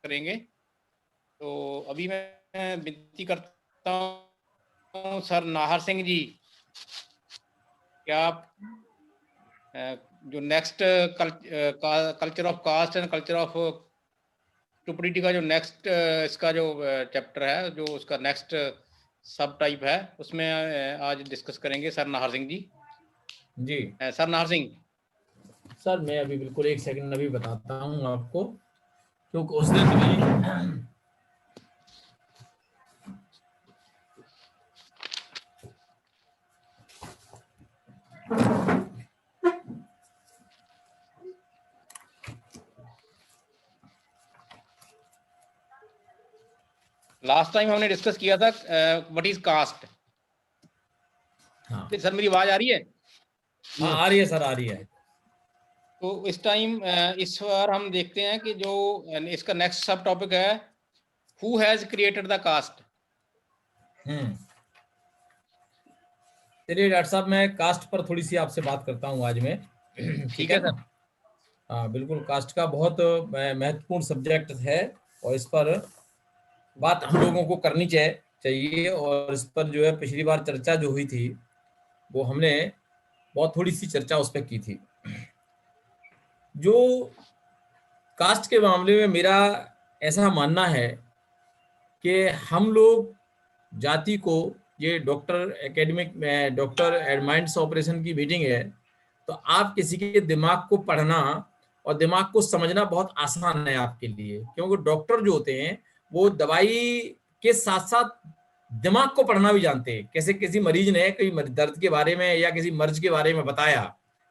करेंगे। तो अभी मैं विनती करता हूँ सर नाहर सिंह जी, क्या आप जो next culture of caste and culture of stupidity का जो नेक्स्ट इसका जो चैप्टर है, जो उसका नेक्स्ट सब टाइप है, उसमें आज डिस्कस करेंगे सर नाहर सिंह जी। जी सर नाहर सिंह। सर, मैं अभी बिल्कुल एक सेकंड अभी बताता हूँ आपको, क्योंकि उस दिन भी लास्ट टाइम हमने डिस्कस किया था व्हाट इज कास्ट। हाँ सर मेरी आवाज आ रही है? हाँ, आ रही है सर, आ रही है। तो इस टाइम इस बार हम देखते हैं कि जो इसका नेक्स्ट सब टॉपिक है, who has created the caste. चलिए डॉक्टर साहब, मैं कास्ट पर थोड़ी सी आपसे बात करता हूँ आज में। ठीक है ना? सर। हाँ बिल्कुल, कास्ट का बहुत महत्वपूर्ण सब्जेक्ट है और इस पर बात हम लोगों को करनी चाहिए। और इस पर जो है पिछली बार चर्चा जो हुई थी वो हमने बहुत थोड़ी सी चर्चा उस पर की थी। जो कास्ट के मामले में मेरा ऐसा मानना है कि हम लोग जाति को, ये डॉक्टर एकेडमिक में डॉक्टर एडमाइंड्स ऑपरेशन की मीटिंग है, तो आप किसी के दिमाग को पढ़ना और दिमाग को समझना बहुत आसान है आपके लिए, क्योंकि डॉक्टर जो होते हैं वो दवाई के साथ साथ दिमाग को पढ़ना भी जानते हैं। कैसे किसी मरीज ने कोई दर्द के बारे में या किसी मर्ज के बारे में बताया,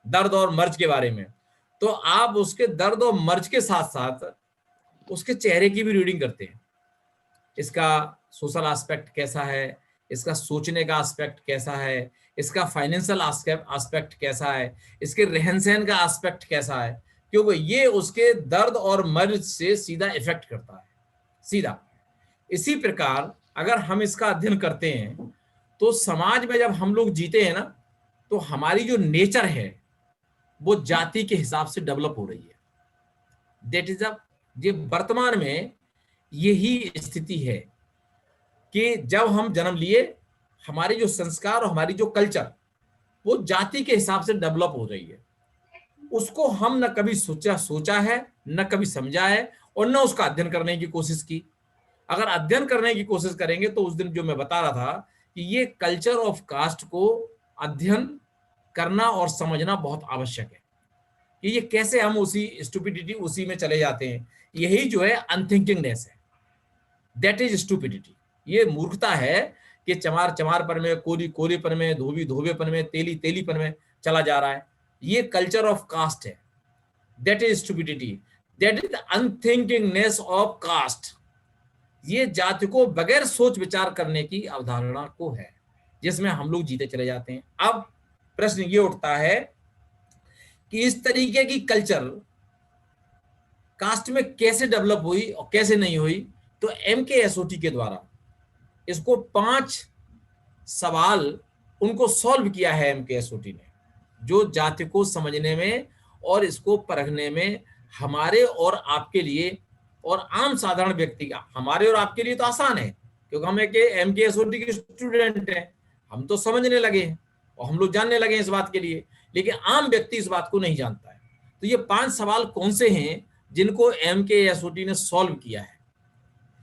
दर्द और मर्ज के बारे में, तो आप उसके दर्द और मर्ज के साथ साथ उसके चेहरे की भी रीडिंग करते हैं। इसका सोशल एस्पेक्ट कैसा है, इसका सोचने का एस्पेक्ट कैसा है, इसका फाइनेंशियल एस्पेक्ट कैसा है, इसके रहन सहन का एस्पेक्ट कैसा है, क्योंकि ये उसके दर्द और मर्ज से सीधा इफेक्ट करता है, सीधा। इसी प्रकार अगर हम इसका अध्ययन करते हैं तो समाज में जब हम लोग जीते हैं ना, तो हमारी जो नेचर है वो जाति के हिसाब से डेवलप हो रही है। दैट इज ये वर्तमान में यही स्थिति है कि जब हम जन्म लिए, हमारे जो संस्कार और हमारी जो कल्चर वो जाति के हिसाब से डेवलप हो रही है। उसको हम न कभी सोचा है, न कभी समझा है, और न उसका अध्ययन करने की कोशिश की। अगर अध्ययन करने की कोशिश करेंगे तो उस दिन जो मैं बता रहा था कि ये कल्चर ऑफ कास्ट को अध्ययन करना और समझना बहुत आवश्यक है कि ये कैसे हम उसी स्टुपिडिटी उसी में चले जाते हैं। यही जो है अनथिंकिंगनेस है, दैट इज स्टुपिडिटी। ये मूर्खता है कि चमार चमारपन में, कोरी कोरेपन में, धोबी धोबेपन में, तेली तेलीपन में चला जा रहा है। ये कल्चर ऑफ कास्ट है, that is stupidity, that is unthinkingness of caste. ये जाति को बगैर सोच विचार करने की अवधारणा को है, जिसमें हम लोग जीते चले जाते हैं। अब प्रश्न ये उठता है कि इस तरीके की कल्चर कास्ट में कैसे डेवलप हुई और कैसे नहीं हुई। तो MKSOT के द्वारा इसको 5 सवाल उनको सॉल्व किया है MKSOT ने, जो जाति को समझने में और इसको परखने में हमारे और आपके लिए और आम साधारण व्यक्ति का, हमारे और आपके लिए तो आसान है क्योंकि हम एक MKSOT के स्टूडेंट हैं, हम तो समझने लगे हैं और हम लोग जानने लगे हैं इस बात के लिए, लेकिन आम व्यक्ति इस बात को नहीं जानता है। तो ये 5 सवाल कौन से हैं जिनको MKSOT ने सॉल्व किया है?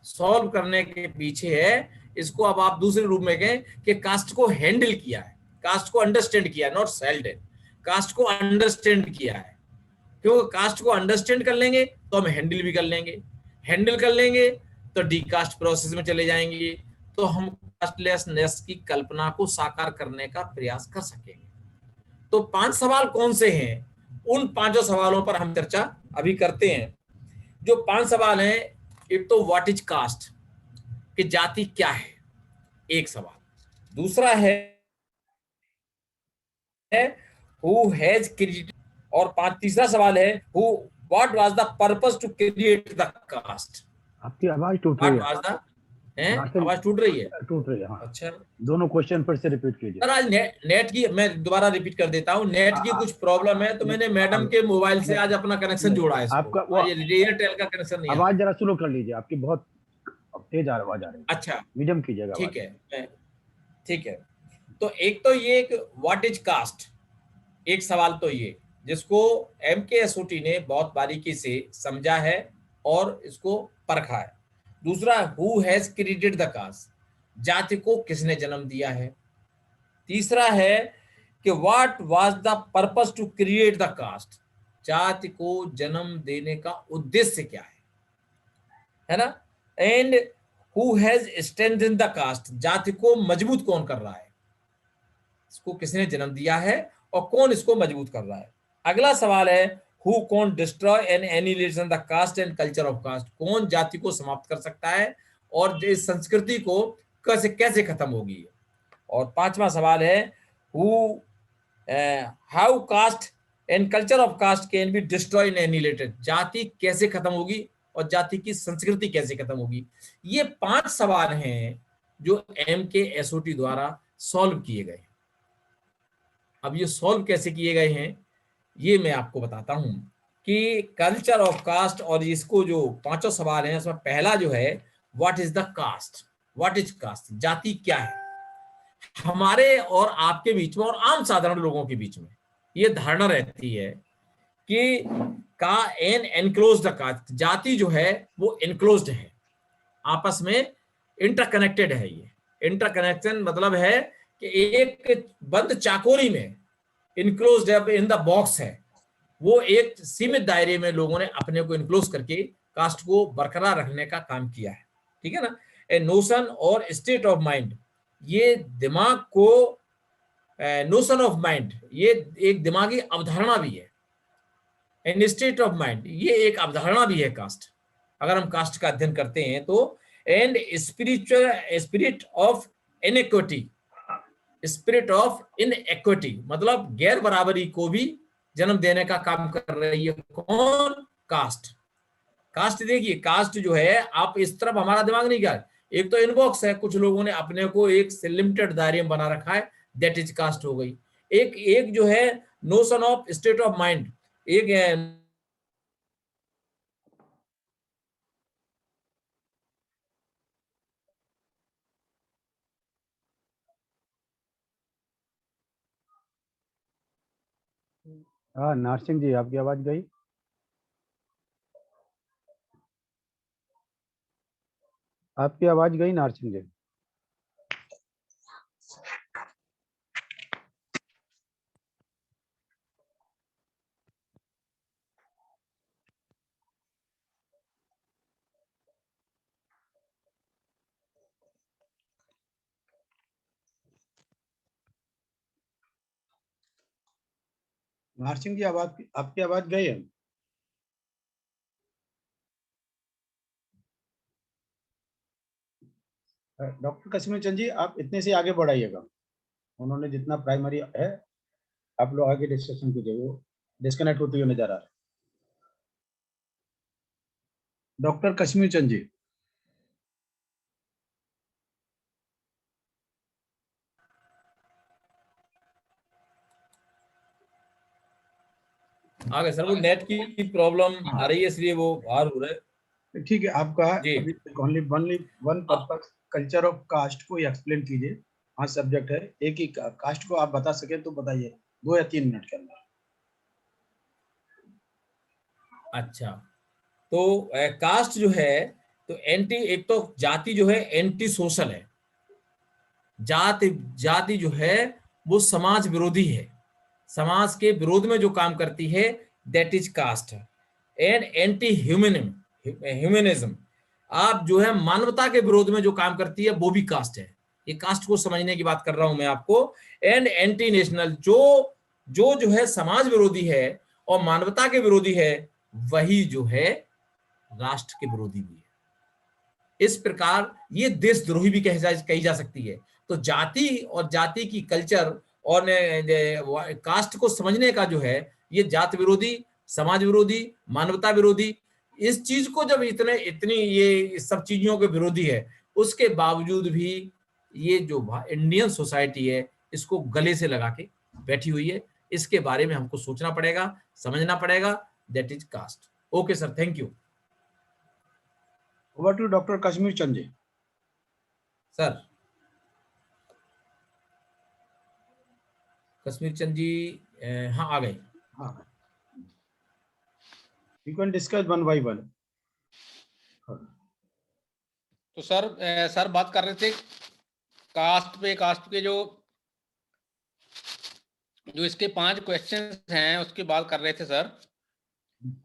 सॉल्व करने के पीछे है, इसको अब आप दूसरे रूप में कहें कि कास्ट को हैंडल किया है, कास्ट को अंडरस्टैंड किया, नॉट सेल्ड, कास्ट को अंडरस्टैंड किया है। क्योंकि कास्ट को अंडरस्टैंड कर लेंगे तो हम हैंडल भी कर लेंगे, हैंडल कर लेंगे तो डीकास्ट प्रोसेस में चले जाएंगे, तो हम कास्टलेसनेस की कल्पना को साकार करने का प्रयास कर सकेंगे। तो 5 सवाल कौन से हैं, उन 5 सवालों पर हम चर्चा अभी करते हैं। जो 5 सवाल हैं, एक तो व्हाट इज कास्ट, कि जाति क्या है, एक सवाल। दूसरा है हु हैज क्रिएटेड, और तीसरा सवाल है who what was the purpose to create the caste. आपकी आवाज टूट रही है। व्हाट वाज द हैं? नासिर, आवाज टूट रही है? टूट रही है, हाँ। अच्छा दोनों क्वेश्चन फिर से रिपीट कीजिए सर, आज नेट की मैं दोबारा रिपीट कर देता हूँ। नेट की कुछ प्रॉब्लम है, तो मैंने मैडम के मोबाइल से आज अपना कनेक्शन जोड़ा है इसको। आपका वो आज एयरटेल का कनेक्शन नहीं है। आवाज जरा स्लो कर लीजिए, आपकी बहुत तेज आवाज आ रही है। अच्छा मीडियम कीजिएगा ठीक आवाज। है, ठीक है। तो एक तो ये एक व्हाट इज कास्ट, एक सवाल तो ये जिसको MKSOT ने बहुत बारीकी से समझा है और इसको परखा है। दूसरा, who has created the caste, जाति को किसने जन्म दिया है। तीसरा है कि what was the purpose to create the caste, जाति को जन्म देने का उद्देश्य क्या है ना। And who has strengthened the caste, जाति को मजबूत कौन कर रहा है, इसको किसने जन्म दिया है और कौन इसको मजबूत कर रहा है। अगला सवाल है हु कौन destroy and annihilation the caste and culture of caste, कौन जाति को समाप्त कर सकता है और इस संस्कृति को कैसे कैसे खत्म होगी। और पांचवा सवाल है who how caste and culture of caste can be destroy and annihilated, जाति कैसे खत्म होगी और जाति की संस्कृति कैसे खत्म होगी। ये 5 सवाल हैं जो MKSOT द्वारा सॉल्व किए गए। अब ये सॉल्व कैसे किए गए हैं ये मैं आपको बताता हूं कि कल्चर ऑफ कास्ट, और इसको जो 5 सवाल हैं उसमें पहला जो है what is the caste, what is caste, जाति क्या है। हमारे और आपके बीच में और आम साधारण लोगों के बीच में ये धारणा रहती है कि का एन एनक्लोज्ड कास्ट, जाति जो है वो एनक्लोज्ड है, आपस में इंटरकनेक्टेड है। ये इंटरकनेक्शन मतलब है कि एक बंद चाकोरी में इनक्लोज्ड इन द बॉक्स है, वो एक सीमित दायरे में लोगों ने अपने को इनक्लोज करके कास्ट को बरकरार रखने का काम किया है। ठीक है ना। ए नोशन और स्टेट ऑफ माइंड, ये दिमाग को नोशन ऑफ माइंड, ये एक दिमागी अवधारणा भी है। एंड स्टेट ऑफ माइंड, ये एक अवधारणा भी है कास्ट, अगर हम कास्ट का अध्ययन करते हैं तो। And spiritual spirit of iniquity, spirit of iniquity मतलब गैर बराबरी को भी जन्म देने का काम कर रही है कौन, कास्ट। कास्ट देखिए, कास्ट जो है आप इस तरफ हमारा दिमाग नहीं गया, एक तो इनबॉक्स है, कुछ लोगों ने अपने को एक लिमिटेड दायरे में बना रखा है, दैट इज कास्ट हो गई। एक जो है notion of state of mind, एक है हाँ नारसिंह जी, आपकी आवाज गई। आपकी आवाज गई नारसिंह जी। नारसिंह जी, आवाज आपकी आवाज गई है। डॉक्टर कश्मीर चंद जी, आप इतने से आगे बढ़ाइएगा, उन्होंने जितना प्राइमरी है आप लोग आगे डिस्कशन कीजिए, वो डिस्कनेक्ट होते हुए नजर आ रहा है। डॉक्टर कश्मीर चंद जी। आगे सर, वो नेट की प्रॉब्लम आ रही है इसलिए वो बाहर हो रहा है। ठीक है, आपका जी। अभी only one purpose culture of caste को एक्सप्लेन कीजिए। हाँ सब्जेक्ट है, एक ही कास्ट को आप बता सके तो बताइए 2 या 3 मिनट के अंदर। अच्छा, तो कास्ट जो है तो एक तो जाति जो है एंटी सोशल है, जाति जो है वो समाज विरोधी है, समाज के विरोध में जो काम करती है that is caste. And anti humanism, आप जो है मानवता के विरोध में जो काम करती है वो भी कास्ट है। ये कास्ट को समझने की बात कर रहा हूं मैं आपको। एंड एंटी नेशनल, जो है समाज विरोधी है और मानवता के विरोधी है, वही जो है राष्ट्र के विरोधी भी है। इस प्रकार ये देशद्रोही भी कही जा सकती है। तो जाति और जाति की कल्चर और कास्ट को समझने का जो है, ये जाति विरोधी, समाज विरोधी, मानवता विरोधी, इस चीज को जब इतनी ये सब चीजों के विरोधी है उसके बावजूद भी ये जो इंडियन सोसाइटी है इसको गले से लगा के बैठी हुई है। इसके बारे में हमको सोचना पड़ेगा, समझना पड़ेगा। That is caste. Okay sir, thank you over to doctor Kashmir Chand ji. Sir. Kashmir Chand ji हाँ आ गए। हाँ, you can discuss one by one. तो सर बात कर रहे थे कास्ट के जो इसके 5 क्वेश्चंस हैं उसकी बात कर रहे थे sir.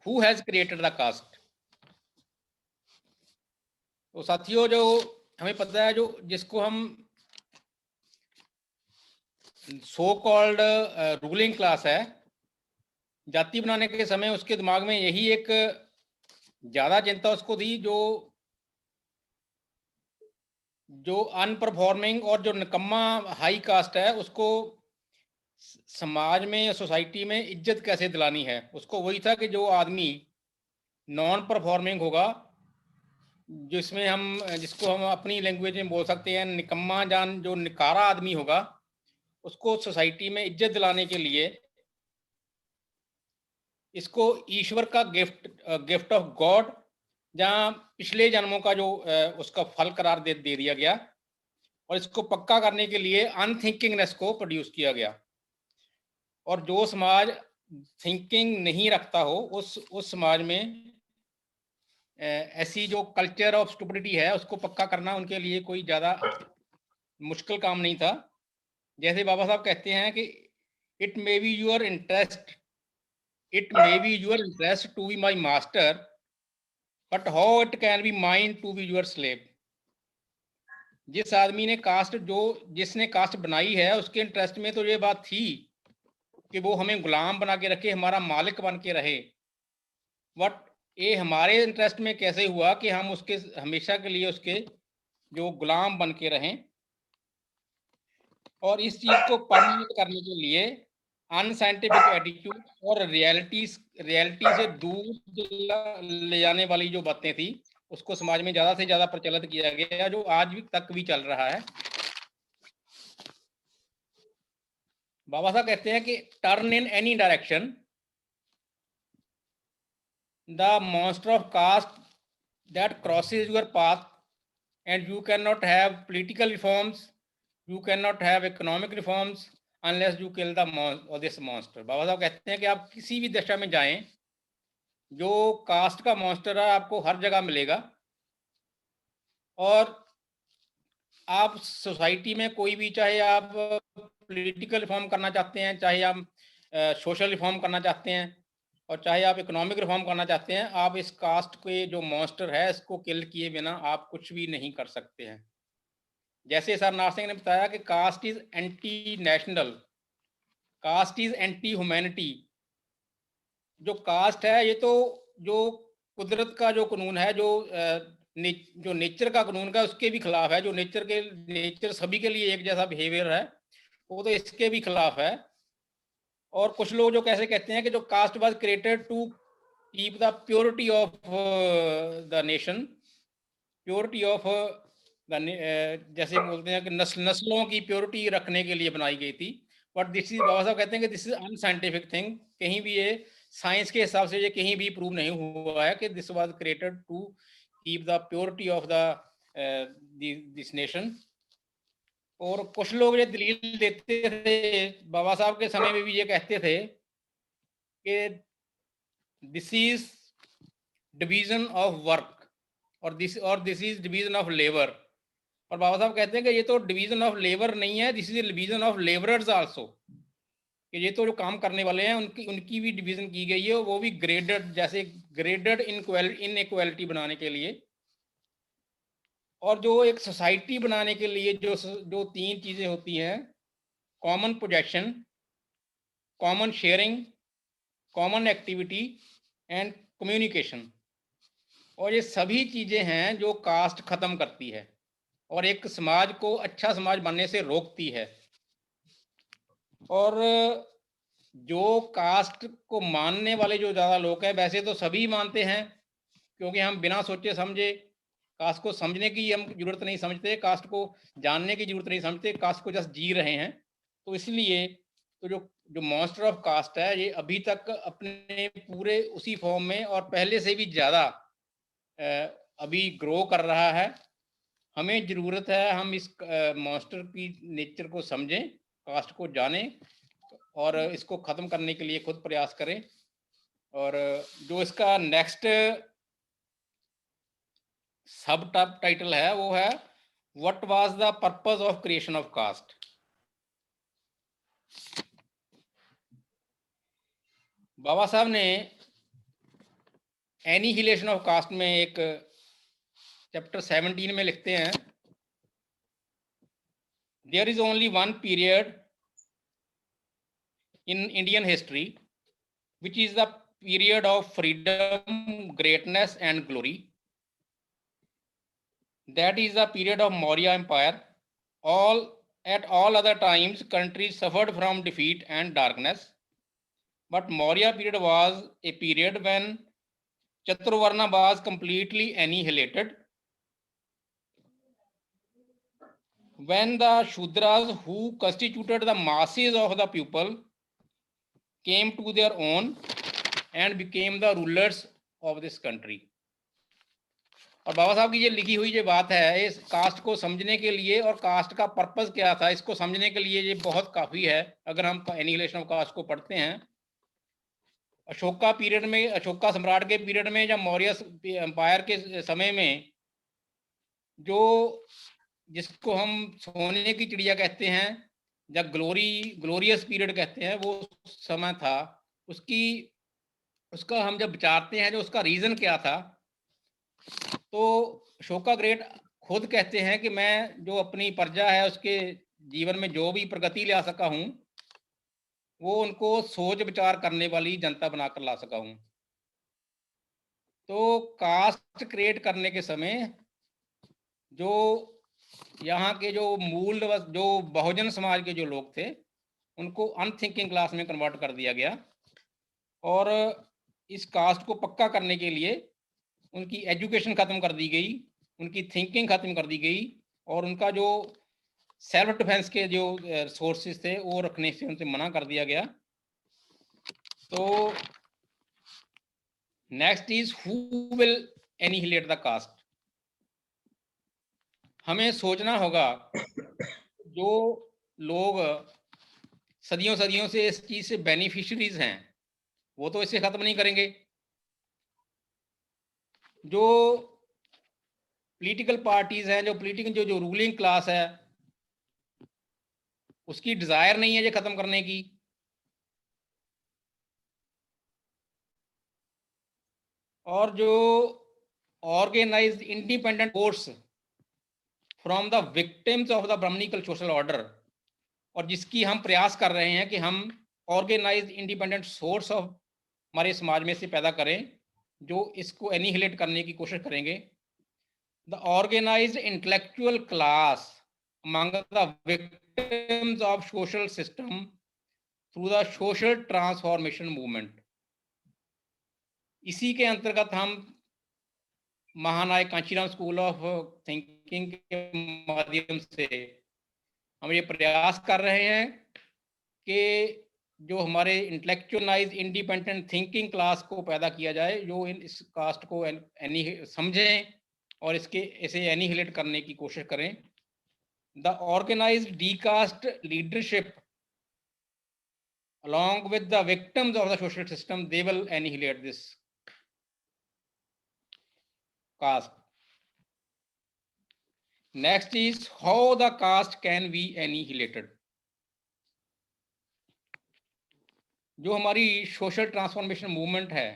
Who has created the caste? तो साथियों, जो हमें पता है, जो जिसको हम सो कॉल्ड रूलिंग क्लास है, जाति बनाने के समय उसके दिमाग में यही एक ज्यादा चिंता उसको थी, जो अनपरफॉर्मिंग और जो निकम्मा हाई कास्ट है उसको समाज में या सोसाइटी में इज्जत कैसे दिलानी है। उसको वही था कि जो आदमी नॉन परफॉर्मिंग होगा, जिसको हम अपनी लैंग्वेज में बोल सकते हैं निकम्मा जान, जो निकारा आदमी होगा, उसको सोसाइटी में इज्जत दिलाने के लिए इसको ईश्वर का गिफ्ट ऑफ गॉड, जहाँ पिछले जन्मों का जो उसका फल करार दे दिया गया, और इसको पक्का करने के लिए अनथिंकिंगनेस को प्रोड्यूस किया गया। और जो समाज थिंकिंग नहीं रखता हो, उस समाज में ऐसी जो कल्चर ऑफ स्टुपिडिटी है उसको पक्का करना उनके लिए कोई ज़्यादा मुश्किल काम नहीं था। जैसे बाबा साहब कहते हैं कि it may be your interest to be my master, but how it can be mine to be your slave. जिस आदमी ने जिसने कास्ट बनाई है, उसके इंटरेस्ट में तो ये बात थी कि वो हमें गुलाम बना के रखे, हमारा मालिक बन के रहे। बट ये हमारे इंटरेस्ट में कैसे हुआ कि हम उसके हमेशा के लिए उसके जो गुलाम बन के रहें। और इस चीज को परमानेंट करने के लिए अनसाइंटिफिक एटीट्यूड और रियलिटी से दूर ले जाने वाली जो बातें थी, उसको समाज में ज्यादा से ज्यादा प्रचलित किया गया, जो आज भी तक भी चल रहा है। बाबा साहब कहते हैं कि turn in any direction, the monster of caste that crosses your path, and you cannot have political reforms, you cannot have economic reforms unless you kill this monster। बाबा साहब कहते हैं कि आप किसी भी दिशा में जाएं, जो कास्ट का मॉन्स्टर है आपको हर जगह मिलेगा। और आप सोसाइटी में कोई भी, चाहे आप पॉलिटिकल रिफॉर्म करना चाहते हैं, चाहे आप सोशल रिफॉर्म करना चाहते हैं, और चाहे आप इकोनॉमिक रिफॉर्म करना चाहते हैं, आप इस कास्ट के जो मॉन्स्टर है इसको किल किए बिना आप कुछ भी नहीं कर सकते हैं। जैसे सर नार सिंह ने बताया कि caste is anti national, caste is anti humanity. जो कास्ट है ये तो जो कुदरत का जो कानून है, जो नेचर का कानून का, उसके भी खिलाफ है। जो नेचर सभी के लिए एक जैसा बिहेवियर है, वो तो इसके भी खिलाफ है। और कुछ लोग जो कैसे कहते हैं कि जो caste was created to keep the purity of the nation, purity of जैसे बोलते हैं कि नस्लों की प्योरिटी रखने के लिए बनाई गई थी। बट दिस इज, बाबा साहब कहते हैं कि दिस इज अनसाइंटिफिक थिंग। कहीं भी ये साइंस के हिसाब से ये कहीं भी प्रूव नहीं हुआ है कि this was created to keep the purity of this nation. और कुछ लोग ये दलील देते थे, बाबा साहब के समय में भी ये कहते थे कि this is division of work और this is division of labour. और बाबा साहब कहते हैं कि ये तो डिवीजन ऑफ लेबर नहीं है, this is division of labourers also. कि ये तो जो काम करने वाले हैं उनकी भी डिवीजन की गई है, वो भी ग्रेडेड, जैसे ग्रेडेड इनइक्वालिटी बनाने के लिए। और जो एक सोसाइटी बनाने के लिए जो 3 चीजें होती हैं, common possession, common sharing, common activity and communication, और ये सभी चीजें हैं जो कास्ट खत्म करती है और एक समाज को अच्छा समाज बनने से रोकती है। और जो कास्ट को मानने वाले जो ज़्यादा लोग हैं, वैसे तो सभी मानते हैं, क्योंकि हम बिना सोचे समझे कास्ट को समझने की हम जरूरत नहीं समझते, कास्ट को जानने की जरूरत नहीं समझते, कास्ट को जस्ट जी रहे हैं। तो इसलिए तो जो जो मॉन्स्टर ऑफ कास्ट है ये अभी तक अपने पूरे उसी फॉर्म में और पहले से भी ज़्यादा अभी ग्रो कर रहा है। हमें ज़रूरत है हम इस मॉन्स्टर की नेचर को समझें, कास्ट को जानें और इसको ख़त्म करने के लिए खुद प्रयास करें। और जो इसका नेक्स्ट सब टाइटल है वो है what was the purpose of creation of caste. Baba Saheb ने एनिहिलेशन ऑफ कास्ट में एक चैप्टर 17 में लिखते हैं, there is only one period in Indian history which is the period of freedom, greatness and glory. That is the period of Maurya Empire. At all other times countries suffered from defeat and darkness, but Maurya period was a period when Chaturvarna was completely annihilated, when the Shudras who constituted the masses of the people came to their own and became the rulers of this country. और बाबा साहब की ये लिखी हुई जो बात है इस कास्ट को समझने के लिए और कास्ट का पर्पस क्या था इसको समझने के लिए ये बहुत काफ़ी है। अगर हम एनिहिलेशन ऑफ कास्ट को पढ़ते हैं अशोका पीरियड में, अशोका सम्राट के पीरियड में या मौर्य एम्पायर के समय में, जो जिसको हम सोने की चिड़िया कहते हैं या ग्लोरियस पीरियड कहते हैं, वो समय था उसका हम जब विचारते हैं जो उसका रीज़न क्या था, तो अशोका ग्रेट खुद कहते हैं कि मैं जो अपनी प्रजा है उसके जीवन में जो भी प्रगति ला सका हूँ वो उनको सोच विचार करने वाली जनता बनाकर ला सका हूँ। तो कास्ट क्रिएट करने के समय जो यहाँ के जो जो बहुजन समाज के जो लोग थे उनको अनथिंकिंग क्लास में कन्वर्ट कर दिया गया और इस कास्ट को पक्का करने के लिए उनकी एजुकेशन ख़त्म कर दी गई, उनकी थिंकिंग ख़त्म कर दी गई और उनका जो सेल्फ डिफेंस के जो सोर्सेज थे वो रखने से उनसे मना कर दिया गया। तो next is who will annihilate the caste. हमें सोचना होगा जो लोग सदियों सदियों से इस चीज़ से बेनिफिशरीज हैं वो तो इसे ख़त्म नहीं करेंगे। जो पॉलिटिकल पार्टीज हैं, जो पॉलिटिकल जो रूलिंग क्लास है उसकी डिजायर नहीं है ये खत्म करने की। और जो organised independent force from the victims of the brahmanical social order, और जिसकी हम प्रयास कर रहे हैं कि हम ऑर्गेनाइज्ड इंडिपेंडेंट सोर्स ऑफ हमारे समाज में से पैदा करें जो इसको एनिहिलेट करने की कोशिश करेंगे। The organised intellectual class among the victims of social system through the social transformation movement. इसी के अंतर्गत हम महानायक कांचीराम स्कूल ऑफ थिंकिंग के माध्यम से हम ये प्रयास कर रहे हैं कि जो हमारे इंटेलेक्चुअलाइज इंडिपेंडेंट थिंकिंग क्लास को पैदा किया जाए जो इस कास्ट को समझें और इसे एनिहिलेट करने की कोशिश करें। The organised decaste leadership along with the victims of the social system, they will annihilate this caste. Next is how the caste can be annihilated. जो हमारी सोशल ट्रांसफॉर्मेशन मूवमेंट है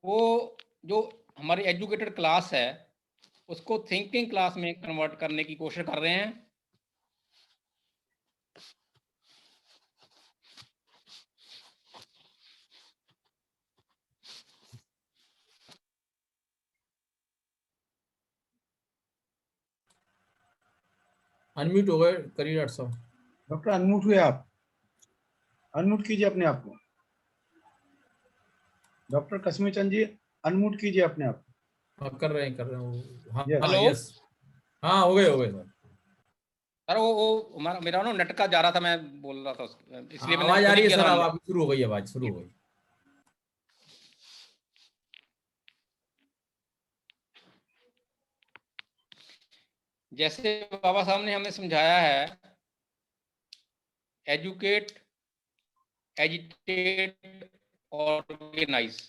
वो जो हमारी एजुकेटेड क्लास है उसको थिंकिंग क्लास में convert करने की कोशिश कर रहे हैं। अनम्यूट हो गए, करिए डॉक्टर साहब। डॉक्टर अनम्यूट हुए आप, अनम्यूट कीजिए अपने आप को। डॉक्टर कश्मीर चंद जी अनम्यूट कीजिए अपने आप। हाँ, कर रहे हैं हाँ Yes. हाँ हेलो यस। हाँ हो गए सर। सर वो हमारा मेरा ना नेट का जा रहा था, मैं बोल रहा था इसलिए मैंने आवाज आ खुद ही रही है किया सर, था अब unmute। आपकी शुरू हो गई, आवाज शुरू हो गई। जैसे बाबा साहब ने हमें समझाया है, एजुकेट, एजिटेट, ऑर्गेनाइज।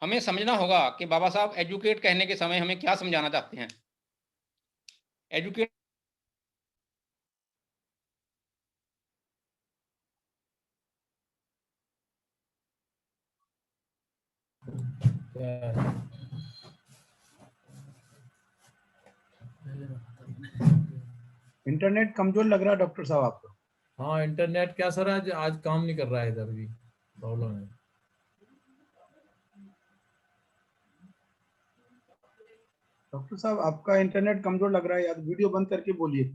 हमें समझना होगा कि बाबा साहब एजुकेट कहने के समय हमें क्या समझाना चाहते हैं। एजुकेट इंटरनेट कमजोर लग रहा है डॉक्टर साहब आपको। हाँ इंटरनेट क्या सर, आज आज काम नहीं कर रहा है, इधर भी प्रॉब्लम है। डॉक्टर साहब आपका इंटरनेट कमजोर लग रहा है, या तो वीडियो बंद करके बोलिए।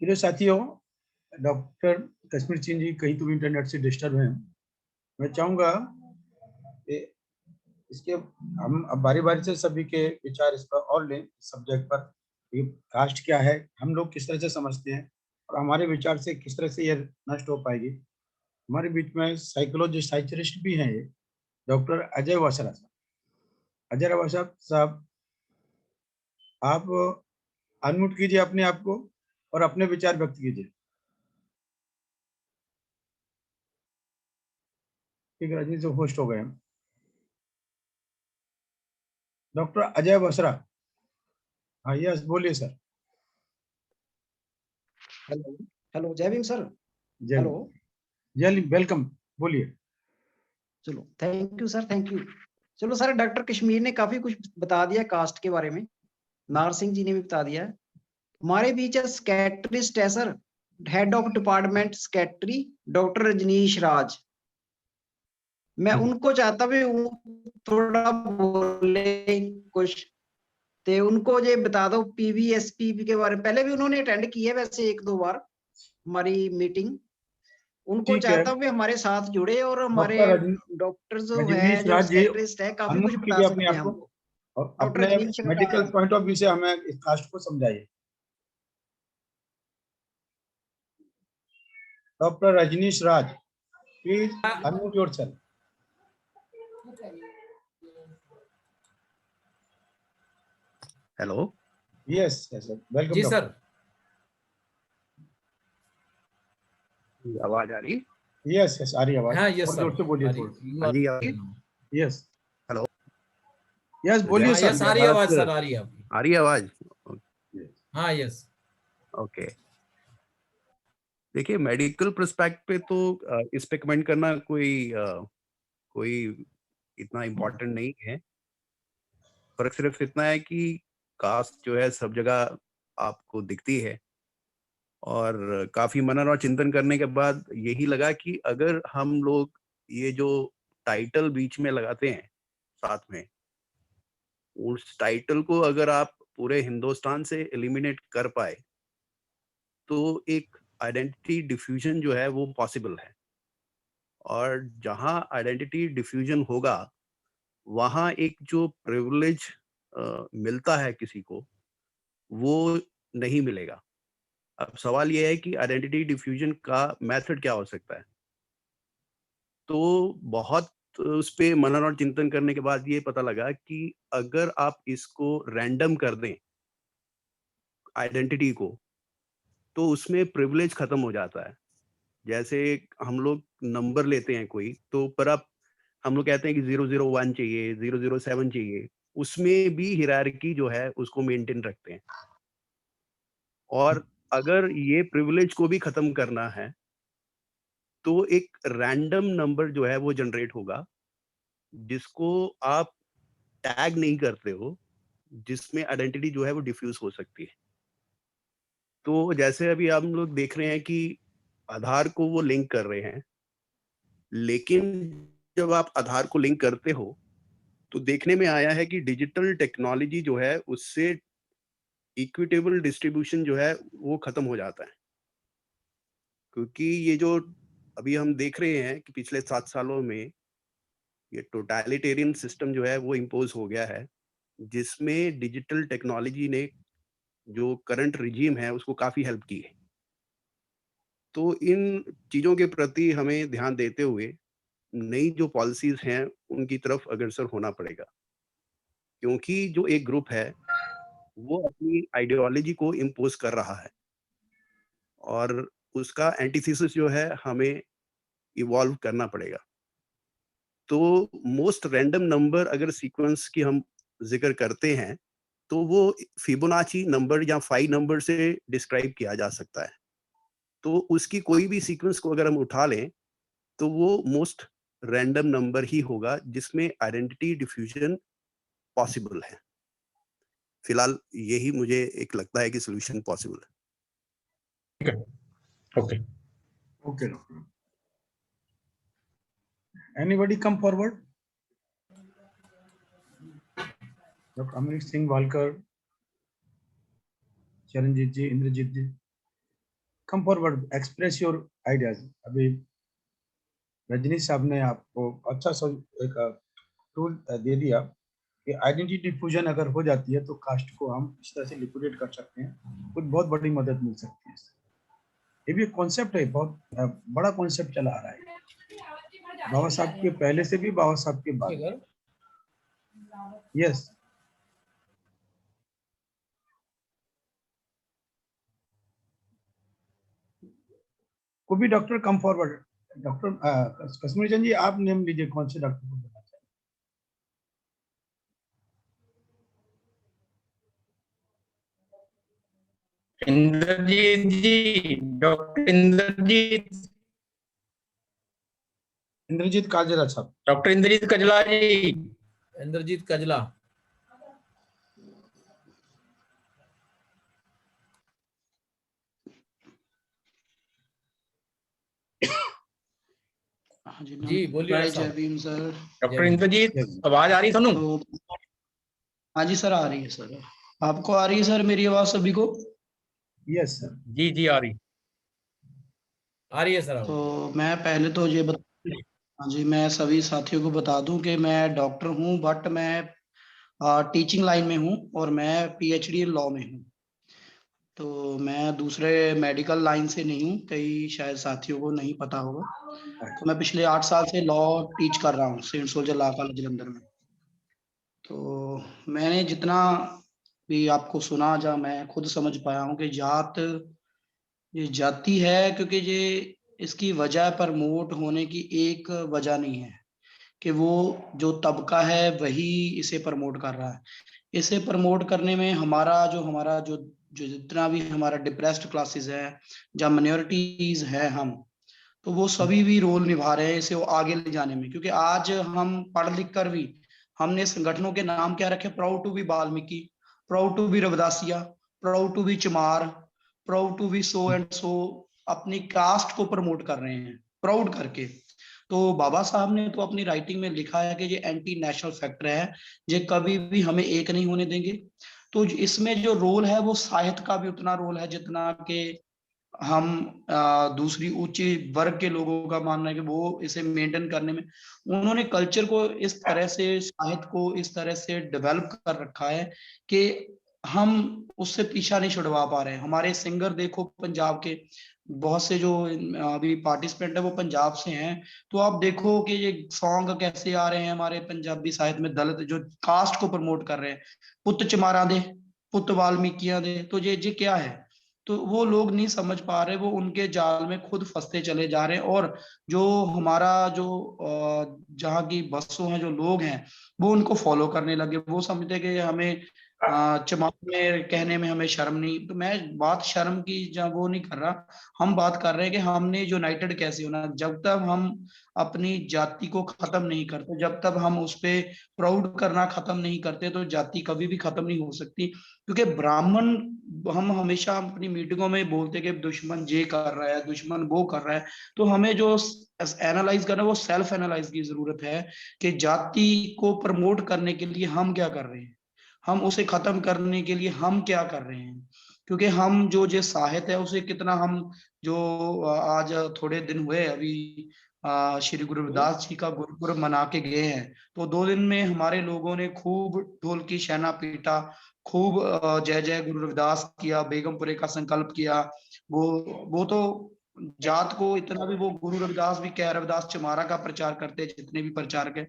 प्रिय साथियों, डॉक्टर कश्मीर चंद जी कहीं तो भी इंटरनेट से डिस्टर्ब हैं। मैं चाहूंगा कि इसके हम अब बारी बारी से सभी के विचार इस पर और लें, सब्जेक्ट पर। ये कास्ट क्या है, हम लोग किस तरह से समझते हैं, और हमारे विचार से किस तरह से ये नष्ट हो पाएगी। हमारे बीच में साइकोलॉजिस्ट साइकियाट्रिस्ट भी हैं, ये डॉक्टर अजय वसरा साहब। अजय वसरा साहब, आप अनम्यूट कीजिए अपने आप को और अपने विचार व्यक्त कीजिए। ठीक है, रजनी से होस्ट हो गए हम। डॉक्टर अजय वसरा, हाँ यस बोलिए सर। हेलो। हेलो जय भीम सर। जय हेलो। जय वेलकम, बोलिए। चलो thank you sir, thank you. चलो सर, डॉक्टर कश्मीर ने काफी कुछ बता दिया कास्ट के बारे में, नार सिंह जी ने भी बता दिया है। हमारे बीच स्कैट्रिस्ट है sir, head of department psychiatry, doctor Rajneesh Raj. मैं उनको चाहता भी थोड़ा बोले कुछ, ते उनको ये बता दो पीवीएसपी के बारे में। पहले भी उन्होंने अटेंड की है वैसे 1-2 बार हमारी मीटिंग। उनको ठीक है, चाहता हूँ कि हमारे साथ जुड़े और हमारे डॉक्टर डॉक्टर जो है, रजनीश जो राज जी स्कैट्रिस्ट है, काफी कुछ अनम्यूट बता कीजिए अपने सकते हैं आप को हमको। और डॉक्टर अपने Rajnish medical Raj. Point of view से हमें इस कास्ट को समझाइए। Doctor Rajneesh Raj, please unmute yourself. Hello. Yes yes welcome जी डॉक्टर। सर। आवाज आ रही? यस यस आ रही है आवाज, हाँ यस और सर, जोर से बोलिए आ थोड़ा। हाँ जी, रही यस हेलो। यस तो बोलिए हाँ सर। यस आ रही है आवाज सर, आ रही है आपकी। आ रही है आवाज? हाँ यस। ओके। देखिए, मेडिकल पर्सपेक्ट पे तो इस पे कमेंट करना कोई इतना इम्पोर्टेंट नहीं है। फर्क सिर्फ इतना है कि कास्ट जो है सब जगह आपको दिखती है, और काफी मनन और चिंतन करने के बाद यही लगा कि अगर हम लोग ये जो टाइटल बीच में लगाते हैं साथ में, उस टाइटल को अगर आप पूरे हिंदुस्तान से एलिमिनेट कर पाए तो एक आइडेंटिटी डिफ्यूजन जो है वो पॉसिबल है। और जहां आइडेंटिटी डिफ्यूजन होगा, वहां एक जो प्रिविलेज मिलता है किसी को, वो नहीं मिलेगा। अब सवाल ये है कि आइडेंटिटी डिफ्यूजन का मेथड क्या हो सकता है। तो बहुत उस पे मनन और चिंतन करने के बाद ये पता लगा कि अगर आप इसको रैंडम कर दें आइडेंटिटी को, तो उसमें प्रिविलेज खत्म हो जाता है। जैसे हम लोग नंबर लेते हैं कोई, तो पर आप हम लोग कहते हैं कि 001 चाहिए, 007 चाहिए, उसमें भी हिरार्की जो है उसको मेंटेन रखते हैं। और अगर ये प्रिविलेज को भी खत्म करना है तो एक रैंडम नंबर जो है वो जनरेट होगा, जिसको आप टैग नहीं करते हो, जिसमें आइडेंटिटी जो है वो डिफ्यूज हो सकती है। तो जैसे अभी हम लोग देख रहे हैं कि आधार को वो लिंक कर रहे हैं, लेकिन जब आप आधार को लिंक करते हो तो देखने में आया है कि डिजिटल टेक्नोलॉजी जो है उससे इक्विटेबल डिस्ट्रीब्यूशन जो है वो खत्म हो जाता है। क्योंकि ये जो अभी हम देख रहे हैं कि पिछले 7 सालों में ये टोटलिटेरियन सिस्टम जो है वो इम्पोज हो गया है, जिसमें डिजिटल टेक्नोलॉजी ने जो करंट रिजीम है उसको काफी हेल्प की है। तो इन चीजों के प्रति हमें ध्यान देते हुए नई जो पॉलिसीज हैं उनकी तरफ अग्रसर होना पड़ेगा, क्योंकि जो एक ग्रुप है वो अपनी आइडियोलॉजी को इम्पोज कर रहा है और उसका एंटीथेसिस जो है हमें इवॉल्व करना पड़ेगा। तो मोस्ट रैंडम नंबर अगर सीक्वेंस की हम जिक्र करते हैं तो वो फिबोनाची नंबर या 5 नंबर से डिस्क्राइब किया जा सकता है। तो उसकी कोई भी सीक्वेंस को अगर हम उठा लें तो वो मोस्ट रैंडम नंबर ही होगा जिसमें आइडेंटिटी डिफ्यूजन पॉसिबल है। फिलहाल यही मुझे एक लगता है कि सोल्यूशन पॉसिबल है। Okay Okay, doctor. Anybody come forward? Dr. Amit Singh Walkar, Charanjit ji, Indrajit ji, come forward, express your ideas. अभी रजनी साहब ने आपको अच्छा सा एक टूल दे दिया कि आइडेंटिटी डिफ्यूजन अगर हो जाती है तो कास्ट को हम इस तरह से लिक्विडेट कर सकते हैं, कुछ बहुत बड़ी मदद मिल सकती है। ये भी एक कॉन्सेप्ट है, बहुत बड़ा कॉन्सेप्ट चला आ रहा है बाबा साहब के पहले से भी, बाबा साहब के बाद। यस, को भी doctor come forward. Doctor Kashmir Chand ji, आप नेम लीजिए कौन से डॉक्टर को बोलना चाहिए। इंद्रजीत जी, डॉक्टर इंद्रजीत, इंद्रजीत काजरा साहब। डॉक्टर इंद्रजीत कजला जी। इंद्रजीत कजला। जी बोलिए जय भीम सर। डॉक्टर इंद्रजीत, आवाज आ रही है तो हाँ जी सर, आ रही है सर। आपको आ रही है सर मेरी आवाज सभी को? Yes sir. जी जी आ रही है सर। तो मैं पहले तो ये हाँ जी, मैं सभी साथियों को बता दूं कि मैं डॉक्टर हूं, बट मैं टीचिंग लाइन में हूं और मैं पीएचडी इन लॉ में हूं। तो मैं दूसरे मेडिकल लाइन से नहीं हूं, कई शायद साथियों को नहीं पता होगा। तो मैं पिछले 8 साल से लॉ टीच कर रहा हूं saint soldier law college Jalandhar में। तो मैंने जितना भी आपको सुना, जहाँ मैं खुद समझ पाया हूँ कि जात ये जाति है, क्योंकि ये इसकी वजह प्रमोट होने की एक वजह नहीं है कि वो जो तबका है वही इसे प्रमोट कर रहा है। इसे प्रमोट करने में हमारा जो जो जितना भी हमारा डिप्रेस्ड क्लासेस है, जहाँ माइनॉरिटीज है, हम तो वो सभी भी रोल निभा रहे हैं इसे वो आगे ले जाने में। क्योंकि आज हम पढ़ लिख कर भी हमने संगठनों के नाम क्या रखे, proud to be Valmiki, proud to be Ravidasia, proud to be Chamar, proud to be so and so, अपनी कास्ट को प्रमोट कर रहे हैं प्राउड करके। तो बाबा साहब ने तो अपनी राइटिंग में लिखा है कि ये एंटी नेशनल फैक्टर है, ये कभी भी हमें एक नहीं होने देंगे। तो इसमें जो रोल है वो साहित्य का भी उतना रोल है जितना कि हम दूसरी ऊंची वर्ग के लोगों का मानना है कि वो इसे मेंटेन करने में उन्होंने कल्चर को इस तरह से, साहित्य को इस तरह से डेवलप कर रखा है कि हम उससे पीछा नहीं छुड़वा पा रहे हैं। हमारे सिंगर देखो, पंजाब के बहुत से जो अभी पार्टिसिपेंट है वो पंजाब से हैं। तो आप देखो कि ये सॉन्ग कैसे आ रहे हैं हमारे पंजाबी साहित्य में, दलित जो कास्ट को प्रमोट कर रहे हैं, पुत चमारा दे, पुत वाल्मीकियां दे। तो ये क्या है? तो वो लोग नहीं समझ पा रहे, वो उनके जाल में खुद फंसते चले जा रहे हैं। और जो हमारा जो जहाँ की बसों हैं, जो लोग हैं, वो उनको फॉलो करने लगे। वो समझते कि हमें चमार में कहने में हमें शर्म नहीं, तो मैं बात शर्म की जब वो नहीं कर रहा, हम बात कर रहे हैं कि हमने यूनाइटेड कैसे होना। जब तक हम अपनी जाति को खत्म नहीं करते, जब तक हम उस पे प्राउड करना खत्म नहीं करते, तो जाति कभी भी खत्म नहीं हो सकती। क्योंकि ब्राह्मण, हम हमेशा अपनी मीटिंगों में बोलते कि दुश्मन ये कर रहा है, दुश्मन वो कर रहा है, तो हमें जो एनालाइज करना है वो सेल्फ एनालाइज की जरूरत है कि जाति को प्रमोट करने के लिए हम क्या कर रहे हैं, हम उसे खत्म करने के लिए हम क्या कर रहे हैं। क्योंकि हम जो साहित्य है उसे कितना हम, जो आज थोड़े दिन हुए अभी श्री गुरु रविदास जी का गुरुपुरब मना के गए हैं, तो 2 दिन में हमारे लोगों ने खूब ढोल की शहना पीटा, खूब जय जय गुरु रविदास किया, बेगमपुरे का संकल्प किया। वो तो जात को इतना भी, वो गुरु रविदास भी क्या, रविदास चमारा का प्रचार करते, जितने भी प्रचारक है।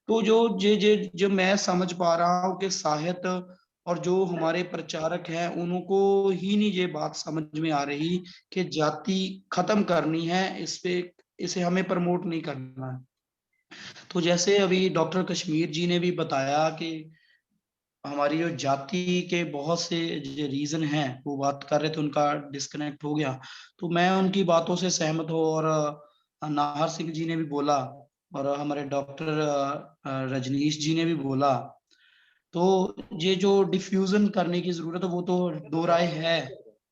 तो जो मैं समझ पा रहा हूँ कि साहित्य और जो हमारे प्रचारक हैं उनको ही नहीं ये बात समझ में आ रही कि जाति खत्म करनी है, इसे हमें प्रमोट नहीं करना है। तो जैसे अभी डॉक्टर कश्मीर जी ने भी बताया कि हमारी जो जाति के बहुत से जो रीजन हैं, वो बात कर रहे थे, उनका डिस्कनेक्ट हो गया, तो मैं उनकी बातों से सहमत हूँ। और नाहर सिंह जी ने भी बोला, और हमारे डॉक्टर रजनीश जी ने भी बोला, तो ये जो डिफ्यूजन करने की जरूरत है वो तो दो राय है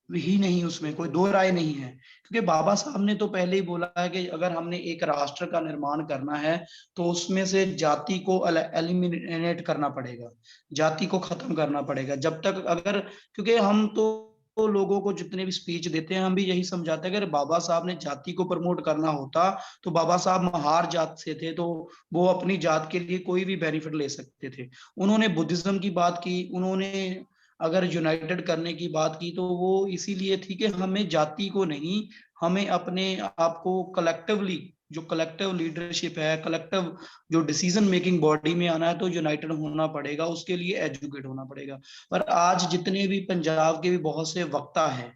ही नहीं, उसमें कोई दो राय नहीं है। क्योंकि बाबा साहब ने तो पहले ही बोला है कि अगर हमने एक राष्ट्र का निर्माण करना है तो उसमें से जाति को एलिमिनेट करना पड़ेगा, जाति को खत्म करना पड़ेगा। जब तक अगर, क्योंकि हम तो लोगों को जितने भी स्पीच देते हैं हम भी यही समझाते हैं, अगर बाबा साहब ने जाति को प्रमोट करना होता तो बाबा साहब महार जात से थे, तो वो अपनी जात के लिए कोई भी बेनिफिट ले सकते थे। उन्होंने बुद्धिज्म की बात की, उन्होंने अगर यूनाइटेड करने की बात की तो वो इसीलिए थी कि हमें जाति को नहीं, हमें अपने आप को कलेक्टिवली, जो कलेक्टिव लीडरशिप है, कलेक्टिव जो डिसीजन मेकिंग बॉडी में आना है, तो यूनाइटेड होना पड़ेगा, उसके लिए एजुकेट होना पड़ेगा। पर आज जितने भी पंजाब के भी बहुत से वक्ता है,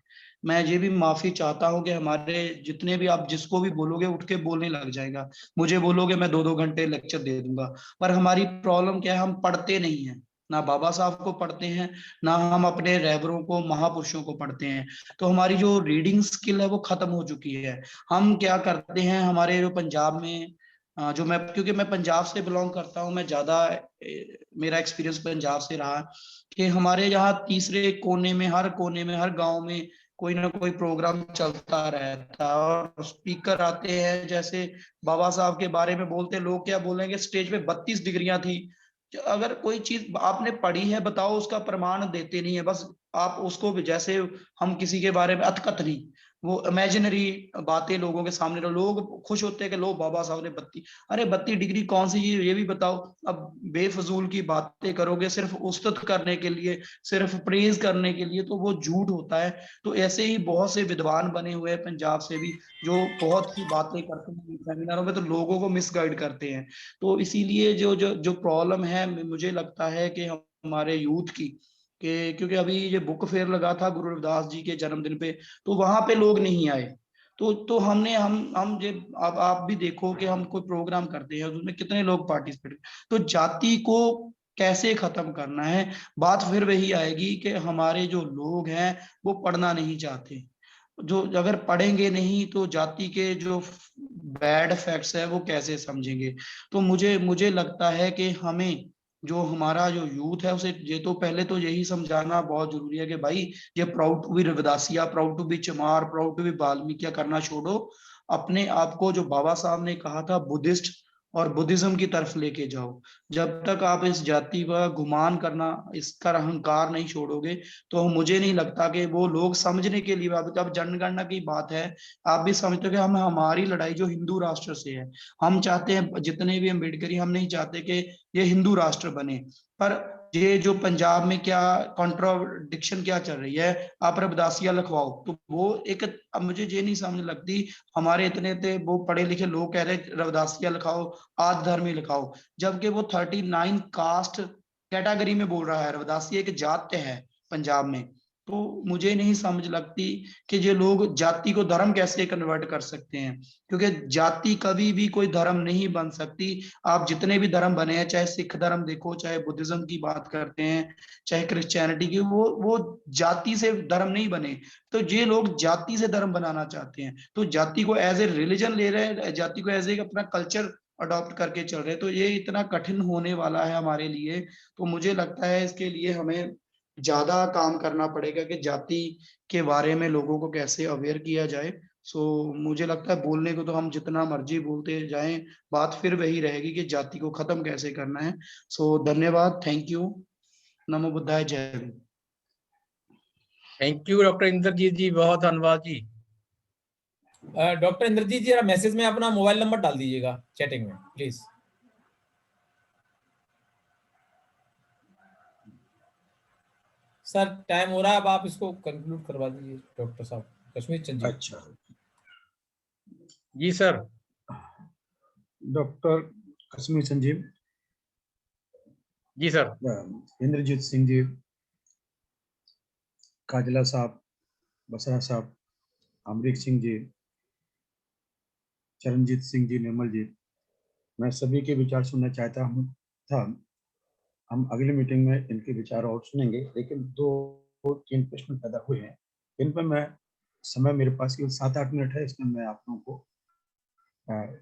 मैं ये भी माफी चाहता हूं कि हमारे जितने भी, आप जिसको भी बोलोगे उठ के बोलने लग जाएगा, मुझे बोलोगे मैं 2-2 घंटे लेक्चर दे दूंगा। पर हमारी प्रॉब्लम क्या है, हम पढ़ते नहीं है, ना बाबा साहब को पढ़ते हैं, ना हम अपने रहबरों को, महापुरुषों को पढ़ते हैं। तो हमारी जो रीडिंग स्किल है वो खत्म हो चुकी है। हम क्या करते हैं, हमारे जो पंजाब में जो मैं, क्योंकि मैं पंजाब से बिलोंग करता हूँ, मैं ज्यादा मेरा एक्सपीरियंस पंजाब से रहा कि हमारे यहाँ तीसरे कोने में, हर कोने में, हर गांव में कोई ना कोई प्रोग्राम चलता रहता है, और स्पीकर आते हैं, जैसे बाबा साहब के बारे में बोलते, लोग क्या बोलेंगे, स्टेज पे 32 डिग्रियां थी। अगर कोई चीज आपने पढ़ी है बताओ, उसका प्रमाण देते नहीं है, बस आप उसको भी, जैसे हम किसी के बारे में अथकथनी, वो इमेजिनरी बातें लोगों के सामने, लोग खुश होते हैं कि लो बाबा साहब ने 32, अरे 32 डिग्री कौन सी चीज, ये भी बताओ। अब बेफजूल की बातें करोगे सिर्फ उस्तत करने के लिए, सिर्फ प्रेज करने के लिए, तो वो झूठ होता है। तो ऐसे ही बहुत से विद्वान बने हुए हैं पंजाब से भी, जो बहुत सी बातें करते हैं सेमिनारों में, तो लोगों को मिसगाइड करते हैं। तो इसीलिए जो जो जो प्रॉब्लम है, मुझे लगता है कि हमारे यूथ की, कि क्योंकि अभी ये बुक फेयर लगा था गुरु रविदास जी के जन्मदिन पे, तो वहां पे लोग नहीं आए। तो हमने हम जे आप भी देखो कि हम कोई प्रोग्राम करते हैं, उसमें कितने लोग पार्टिसिपेट। तो जाति को कैसे खत्म करना है, बात फिर वही आएगी कि हमारे जो लोग हैं वो पढ़ना नहीं चाहते। जो अगर पढ़ेंगे नहीं तो जाति के जो बैड फैक्ट्स है वो कैसे समझेंगे। तो मुझे मुझे लगता है कि हमें, जो हमारा जो यूथ है उसे ये तो पहले तो यही समझाना बहुत जरूरी है कि भाई, ये proud to be Ravidasia, proud to be Chamar, proud to be Valmiki करना छोड़ो। अपने आप को, जो बाबा साहब ने कहा था, बुद्धिस्ट और बुद्धिज्म की तरफ लेके जाओ। जब तक आप इस जाति का गुमान करना, इसका अहंकार नहीं छोड़ोगे, तो मुझे नहीं लगता कि वो लोग समझने के लिए, अब जनगणना की बात है, आप भी समझते हो कि हम, हमारी लड़ाई जो हिंदू राष्ट्र से है, हम चाहते हैं जितने भी अम्बेडकरी, हम नहीं चाहते कि ये हिंदू राष्ट्र बने। पर ये जो पंजाब में क्या कॉन्ट्राडिक्शन क्या चल रही है, आप रविदासिया लिखवाओ, तो वो एक, अब मुझे ये नहीं समझ लगती, हमारे इतने इतने वो पढ़े लिखे लोग कह रहे रविदासिया लिखाओ, आद धर्मी लिखाओ, जबकि वो 39 कास्ट कैटेगरी में बोल रहा है। रविदासी एक जात है पंजाब में, तो मुझे नहीं समझ लगती कि ये लोग जाति को धर्म कैसे कन्वर्ट कर सकते हैं, क्योंकि जाति कभी भी कोई धर्म नहीं बन सकती। आप जितने भी धर्म बने हैं, चाहे सिख धर्म देखो, चाहे बुद्धिज्म की बात करते हैं, चाहे क्रिश्चियनिटी की, वो जाति से धर्म नहीं बने। तो ये लोग जाति से धर्म बनाना चाहते हैं, तो जाति को एज ए रिलीजन ले रहे हैं, जाति को एज ए अपना कल्चर अडॉप्ट करके चल रहे हैं। तो ये इतना कठिन होने वाला है हमारे लिए। तो मुझे लगता है इसके लिए हमें ज्यादा काम करना पड़ेगा कि जाति के बारे में लोगों को कैसे अवेयर किया जाए। सो मुझे लगता है बोलने को तो हम जितना मर्जी बोलते जाएं, बात फिर वही रहेगी कि जाति को खत्म कैसे करना है। सो धन्यवाद, थैंक यू, नमो बुद्धाय, जय Hind. Thank you doctor Indrajit ji, बहुत धन्यवाद जी। डॉक्टर इंद्रजीत जी, जरा मैसेज में अपना मोबाइल नंबर डाल दीजिएगा चैटिंग में प्लीज। सर टाइम हो रहा है, अब आप इसको कंक्लूड करवा दीजिए डॉक्टर साहब कश्मीर चंद जी। अच्छा, जी सर। डॉक्टर कश्मीर संजीव, जी सर। इंद्रजीत सिंह जी, काजला साहब, बसरा साहब, अमरीक सिंह जी, चरणजीत सिंह जी, निर्मल जी, मैं सभी के विचार सुनना चाहता हूँ था। हम अगली मीटिंग में इनके विचार और सुनेंगे, लेकिन 2-3 प्रश्न पैदा हुए हैं, इन पर मैं, समय मेरे पास केवल 7-8 मिनट है, इसमें मैं आप लोगों को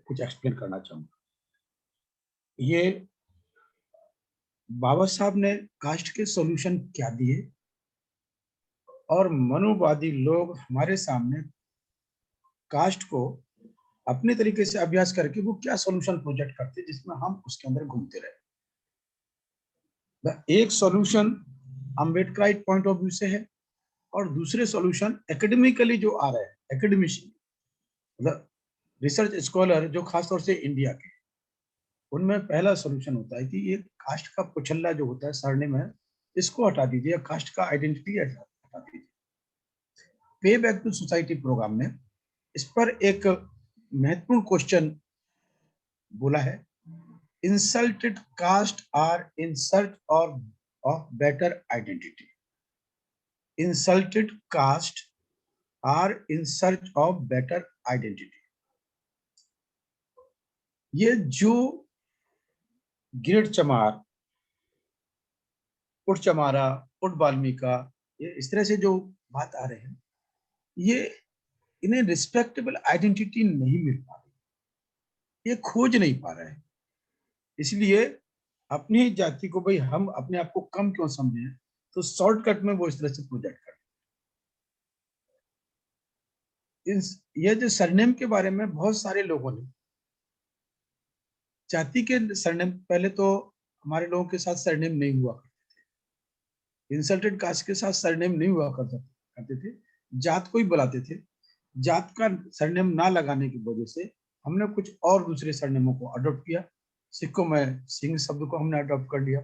कुछ एक्सप्लेन करना चाहूँगा। ये बाबा साहब ने कास्ट के सॉल्यूशन क्या दिए, और मनुवादी लोग हमारे सामने कास्ट को अपने तरीके से अभ्यास करके वो क्या सॉल्यूशन प्रोजेक्ट करते, जिसमें हम उसके अंदर घूमते रहे। एक solution Ambedkarite point of view से है, और दूसरे सॉल्यूशन एकेडमिकली जो आ रहे हैं, एकेडमिशियन मतलब रिसर्च स्कॉलर जो खासतौर से इंडिया के, उनमें पहला सॉल्यूशन होता है कि ये कास्ट का पुछल्ला जो होता है, सरनेम है, इसको हटा दीजिए, कास्ट का आइडेंटिटी हटा दीजिए। पे बैक टू सोसाइटी प्रोग्राम में इस पर एक महत्वपूर्ण क्वेश्चन बोला है, insulted caste are in search of better identity. Insulted caste are in search of better identity. ये जो गिरट चमार, उठ चमारा, उठ वाल्मीका, ये इस तरह से जो बात आ रहे हैं, ये इन्हें रिस्पेक्टेबल आइडेंटिटी नहीं मिल पा रही, ये खोज नहीं पा रहे हैं। इसलिए अपनी ही जाति को भाई हम अपने आप को कम क्यों समझें, तो शॉर्टकट में वो इस तरह से प्रोजेक्ट करते हैं। ये जो सरनेम के बारे में बहुत सारे लोगों ने, जाति के सरनेम, पहले तो हमारे लोगों के साथ सरनेम नहीं हुआ करते थे, इंसल्टेड कास्ट के साथ सरनेम नहीं हुआ करते थे, जात को ही बुलाते थे। जात का सरनेम ना लगाने की वजह से हमने कुछ और दूसरे सरनेमों को अडॉप्ट किया। सिखों में सिंह शब्द को हमने अडॉप्ट कर लिया,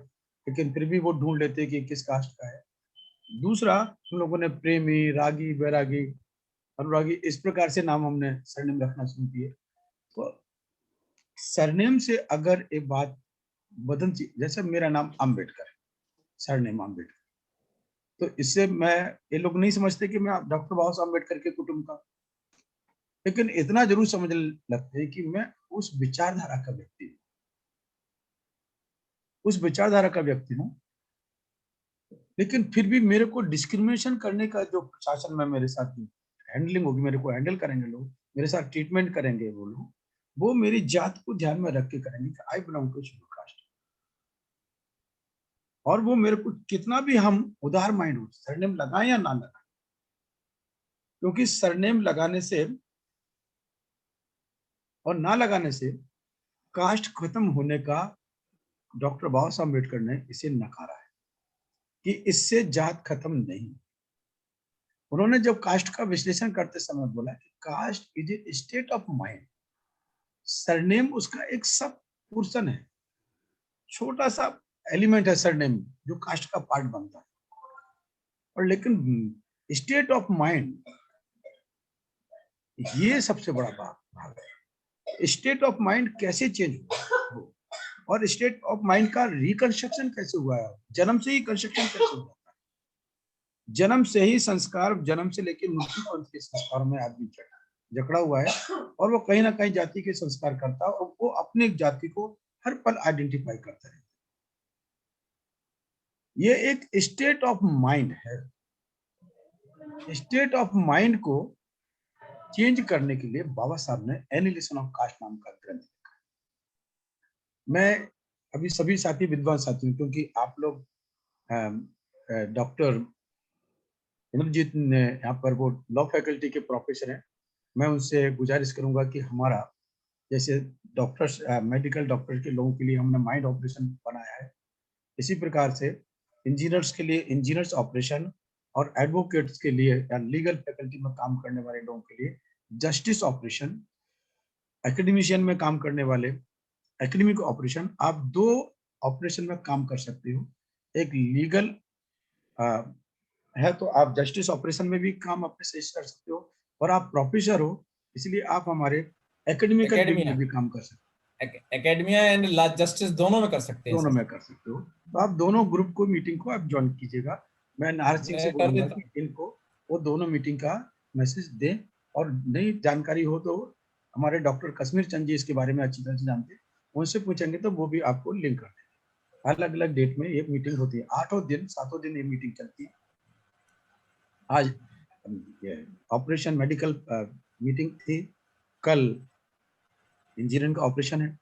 लेकिन फिर भी वो ढूंढ लेते कि किस कास्ट का है। दूसरा, हम लोगों ने प्रेमी, रागी, बैरागी, अनुरागी, इस प्रकार से नाम हमने सरनेम रखना शुरू किए। तो सरनेम से अगर एक बात बदल, जैसे मेरा नाम अम्बेडकर है, सरनेम अम्बेडकर, तो इससे मैं, ये लोग नहीं समझते कि मैं डॉक्टर बाबा साहब अम्बेडकर के कुटुंब का, लेकिन इतना जरूर समझ लगते हैं कि मैं उस विचारधारा का व्यक्ति हूँ, उस विचारधारा का व्यक्ति हूँ। लेकिन फिर भी मेरे को डिस्क्रिमिनेशन करने का जो प्रशासन में मेरे साथ हैंडलिंग होगी, मेरे को हैंडल करेंगे लोग, मेरे साथ ट्रीटमेंट करेंगे वो लोग, वो मेरी जात को ध्यान में रख के करेंगे कि I belong to schedule caste. और वो मेरे को कितना भी हम उदार माइंड हो, सरनेम लगाएं या ना लगाएं, क्योंकि सरनेम लगाने से और ना लगाने से कास्ट खत्म होने का डॉक्टर बाबा साहब अम्बेडकर ने इसे नकारा है कि इससे जात खत्म नहीं। उन्होंने जब कास्ट का विश्लेषण करते समय बोला कि caste is a state of mind, surname उसका एक सब पोर्शन है, छोटा सा एलिमेंट है सरनेम जो कास्ट का पार्ट बनता है। और लेकिन स्टेट ऑफ माइंड ये सबसे बड़ा भाग है। स्टेट ऑफ माइंड कैसे चेंज हुआ, और स्टेट ऑफ माइंड का रिकंस्ट्रक्शन कैसे हुआ है, जन्म से ही कंस्ट्रक्शन कैसे हुआ है। जन्म से ही संस्कार, जन्म से लेकर मृत्यु पर्यंत के संस्कार में आदमी जकड़ा हुआ है, और वो कहीं ना कहीं जाति के संस्कार करता है, और वो अपने जाति को हर पल आइडेंटिफाई करता है। ये एक स्टेट ऑफ माइंड है। स्टेट ऑफ माइंड को चेंज करने के लिए बाबा साहब ने एनिहिलेशन ऑफ कास्ट नाम का ग्रंथ लिखा। मैं अभी सभी साथी विद्वान साथी हूँ, क्योंकि आप लोग डॉक्टर इंद्रजीत ने यहाँ पर वो लॉ फैकल्टी के प्रोफेसर हैं, मैं उनसे गुजारिश करूंगा कि हमारा जैसे डॉक्टर्स, मेडिकल डॉक्टर के लोगों के लिए हमने माइंड ऑपरेशन बनाया है, इसी प्रकार से इंजीनियर्स के लिए इंजीनियर्स ऑपरेशन, और एडवोकेट्स के लिए या लीगल फैकल्टी में काम करने वाले लोगों के लिए जस्टिस ऑपरेशन, एकेडमिशियन में काम करने वाले एकेडमिक ऑपरेशन, आप 2 ऑपरेशन में काम कर सकते हो। एक लीगल है तो आप जस्टिस ऑपरेशन में भी काम अपने से कर सकते हो, और आप प्रोफेसर हो इसलिए आप हमारे एकेडमिकल एकेडमिया में भी काम कर सकते हो। एकेडमिया एंड लॉ जस्टिस दोनों में कर सकते हैं दोनों सर। में कर सकते हो। तो आप दोनों ग्रुप को, मीटिंग को आप ज्वाइन कीजिएगा। मैं नाहर सिंह से मैं कर बोलूंगा देता कि इनको वो दोनों मीटिंग का मैसेज दें, और नई जानकारी हो तो हमारे डॉक्टर कश्मीर चंद जी इसके बारे में अच्छी तरह से जानते हैं, उनसे पूछेंगे तो वो भी आपको लिंक कर देंगे। अलग अलग डेट में ये मीटिंग होती है, 8 दिन 7 दिन ये मीटिंग चलती है। आज ऑपरेशन मेडिकल मीटिंग थी, कल इंजीनियरिंग का ऑपरेशन है,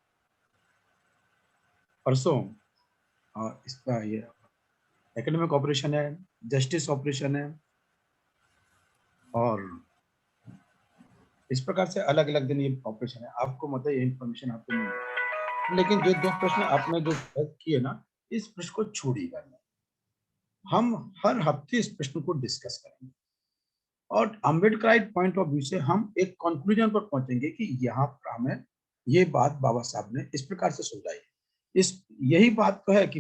परसों इसका ये एकेडमिक ऑपरेशन है, जस्टिस ऑपरेशन है, और इस प्रकार से अलग अलग दिन ये ऑपरेशन है। आपको मतलब ये इन्फॉर्मेशन आपको मिल जाएगी। लेकिन जो 2 प्रश्न आपने जो किए ना, इस प्रश्न को छोड़िएगा नहीं। हम हर हफ्ते इस प्रश्न को डिस्कस करेंगे, और अम्बेडकराइट पॉइंट ऑफ व्यू से हम एक कंक्लूजन पर पहुंचेंगे कि यहाँ पर हमें ये बात बाबा साहब ने इस प्रकार से सुझाई। यही बात तो है कि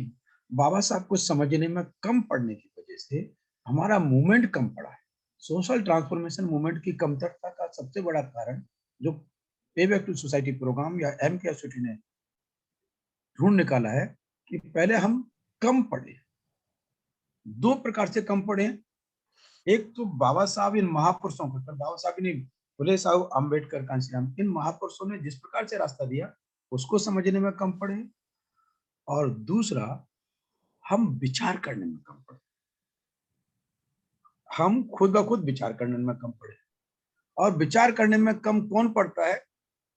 बाबा साहब को समझने में कम पड़ने की वजह से हमारा मूवमेंट कम पड़ा है। सोशल ट्रांसफॉर्मेशन मूवमेंट की कमतरता का सबसे बड़ा कारण जो पे बैक टू सोसाइटी प्रोग्राम या MKSOT ने ढूंढ निकाला है कि पहले हम कम पढ़े। 2 प्रकार से कम पढ़े। एक तो बाबा साहब इन महापुरुषों को, बाबा साहब नहीं, फुले साहब, अम्बेडकर, कांशीराम, इन महापुरुषों ने जिस प्रकार से रास्ता दिया उसको समझने में कम पड़े, और दूसरा हम विचार करने में कम पड़े। हम खुद ब खुद विचार करने में कम पड़े, और विचार करने में कम कौन पड़ता है?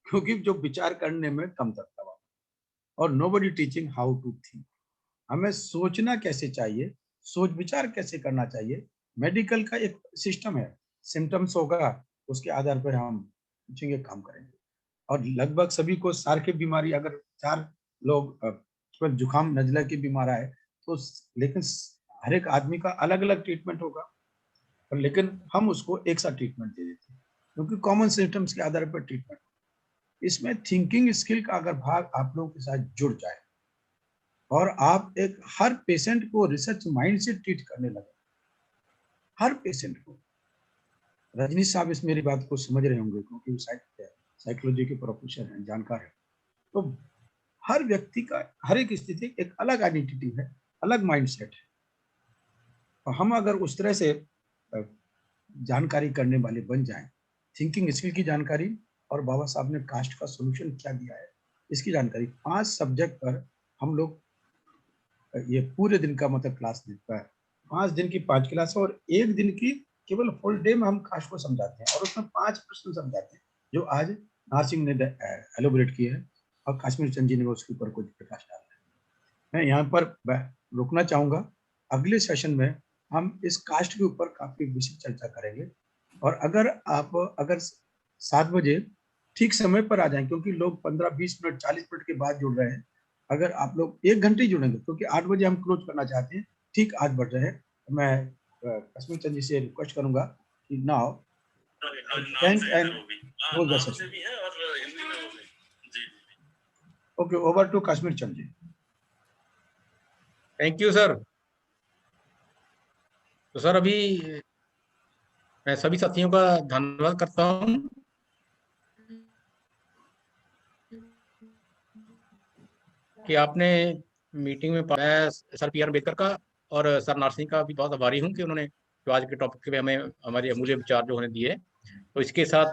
क्योंकि जो विचार करने में कम करता हुआ, और nobody teaching how to think. हमें सोचना कैसे चाहिए, सोच विचार कैसे करना चाहिए। मेडिकल का एक सिस्टम है, सिम्टम्स होगा उसके आधार पर हम पूछेंगे, काम करेंगे। और लगभग सभी को सार की बीमारी, अगर 4 लोग जुकाम नजला की बीमार है तो, लेकिन हर एक आदमी का अलग अलग ट्रीटमेंट होगा, और लेकिन हम उसको एक साथ ट्रीटमेंट दे देते हैं क्योंकि कॉमन सिम्टम्स के आधार पर ट्रीटमेंट। इसमें थिंकिंग स्किल का अगर भाग आप लोगों के साथ जुड़ जाए, और आप एक हर पेशेंट को रिसर्च माइंड से ट्रीट करने लगे, हर पेशेंट को। रजनी साहब इस मेरी बात को समझ रहे होंगे क्योंकि वो साइकोलॉजी के प्रोफेसर हैं, जानकार है। तो हर व्यक्ति का हर एक स्थिति एक अलग आइडेंटिटी है, अलग माइंडसेट है, और हम अगर उस तरह से जानकारी करने वाले बन जाएं, थिंकिंग स्किल की जानकारी, और बाबा साहब ने कास्ट का सॉल्यूशन क्या दिया है इसकी जानकारी, 5 सब्जेक्ट पर हम लोग ये पूरे दिन का मतलब क्लास देता है। 5 दिन की 5 क्लास, और 1 दिन की केवल फुल डे में हम कास्ट को समझाते हैं, और उसमें 5 प्रश्न समझाते हैं जो आज नाहर सिंह ने एलोबरेट किए हैं, और कश्मीर चंद जी ने उसके ऊपर कुछ प्रकाश डाला है। मैं यहाँ पर रुकना चाहूंगा। अगले सेशन में हम इस कास्ट के ऊपर काफी विशेष चर्चा करेंगे, और अगर 7 बजे ठीक समय पर आ जाएं, क्योंकि लोग 15-20 मिनट 40 मिनट के बाद जुड़ रहे हैं। अगर आप लोग 1 घंटे जुड़ेंगे, क्योंकि 8 बजे हम क्लोज करना चाहते हैं, ठीक 8 बज रहे हैं, मैं कश्मीर चंद जी से रिक्वेस्ट करूंगा कि now thank and close the session. Okay, over to Kashmir Chand ji. Thank you sir. तो सर अभी मैं सभी साथियों का धन्यवाद करता हूं कि आपने मीटिंग में, मैं सर PR अम्बेडकर का और सर नाहर सिंह का भी बहुत आभारी हूं कि उन्होंने जो आज के टॉपिक पे हमें हमारे अमूल्य विचार जो होने दिए। तो इसके साथ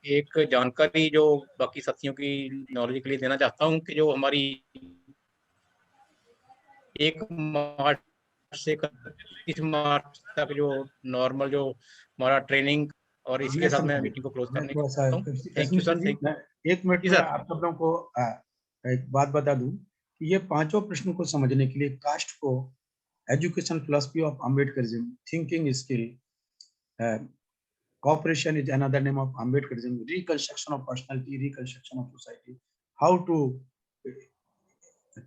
एक जानकारी जो बाकी साथियों की नॉलेज के लिए देना चाहता हूँ कि जो हमारी 1 मार्च से 31 मार्च तक जो नॉर्मल जो हमारा ट्रेनिंग, और इसके साथ मैं मीटिंग को क्लोज करने थोड़ा सा चाहता हूँ। Thank you sir, thank you. मैं 1 मिनट जी में सर। आप सब लोगों को एक बात बता दूं कि ये पांचों प्रश्नों को समझने के लिए कास्ट को education philosophy of Ambedkarism, thinking skill, cooperation is another name of Ambedkarism, reconstruction of personality, reconstruction of society, how to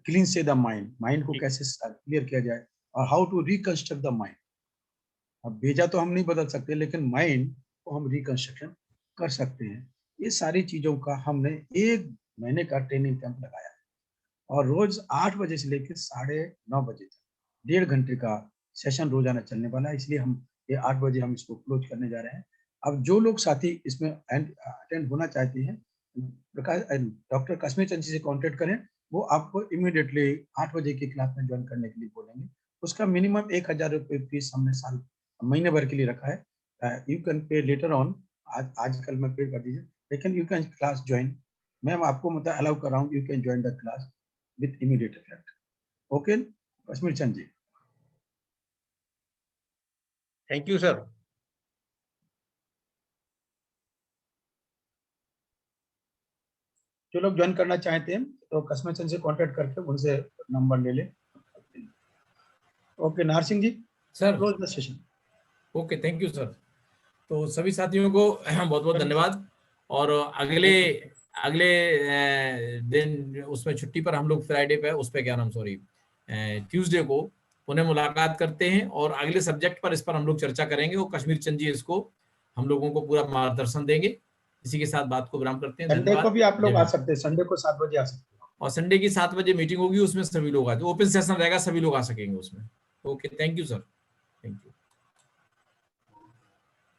clean say the mind, mind को कैसे क्लियर किया जाए, और how to reconstruct the mind। अब भेजा तो हम नहीं बदल सकते, लेकिन माइंड को हम रिकंस्ट्रक्शन कर सकते हैं। ये सारी चीजों का हमने 1 महीने का ट्रेनिंग कैंप लगाया और रोज 8 बजे से लेकर 9:30 बजे तक 1.5 घंटे का सेशन रोजाना चलने वाला है। इसलिए हम ये 8 बजे हम इसको क्लोज करने जा रहे हैं। अब जो लोग साथी इसमें अटेंड होना चाहते हैं, डॉक्टर कश्मीर चंद जी से कांटेक्ट करें, वो आपको इमीडिएटली 8 बजे की क्लास में ज्वाइन करने के लिए बोलेंगे। उसका मिनिमम 1000 रुपये फीस हमने महीने भर के लिए रखा है। You can pay later on, आजकल में पे कर दीजिए, लेकिन यू कैन क्लास ज्वाइन। मैं आपको मतलब अलाउ कर रहा हूँ, you can join the class with immediate effect. Okay Kashmir Chand ji. Thank you sir. जो लोग ज्वाइन करना चाहते हैं तो कश्मीर चंद से कांटेक्ट करके उनसे नंबर ले लें। Okay Nahar Singh ji, sir close the session. Okay, thank you sir. तो सभी साथियों को बहुत बहुत धन्यवाद। और अगले दिन उसमें छुट्टी पर हम लोग फ्राइडे पे, उस पे क्या नाम, सॉरी, ट्यूसडे को पुनः मुलाकात करते हैं और अगले सब्जेक्ट पर, इस पर हम लोग चर्चा करेंगे और कश्मीर चंद जी इसको हम लोगों को पूरा मार्गदर्शन देंगे। इसी के साथ बात को विराम करते हैं। संडे को भी आप लोग आ सकते हैं, संडे को 7 बजे आ सकते हैं। और संडे की 7 बजे मीटिंग होगी, उसमें सभी लोग आ, ओपन सेशन रहेगा, सभी लोग आ सकेंगे उसमें। Okay, thank you sir.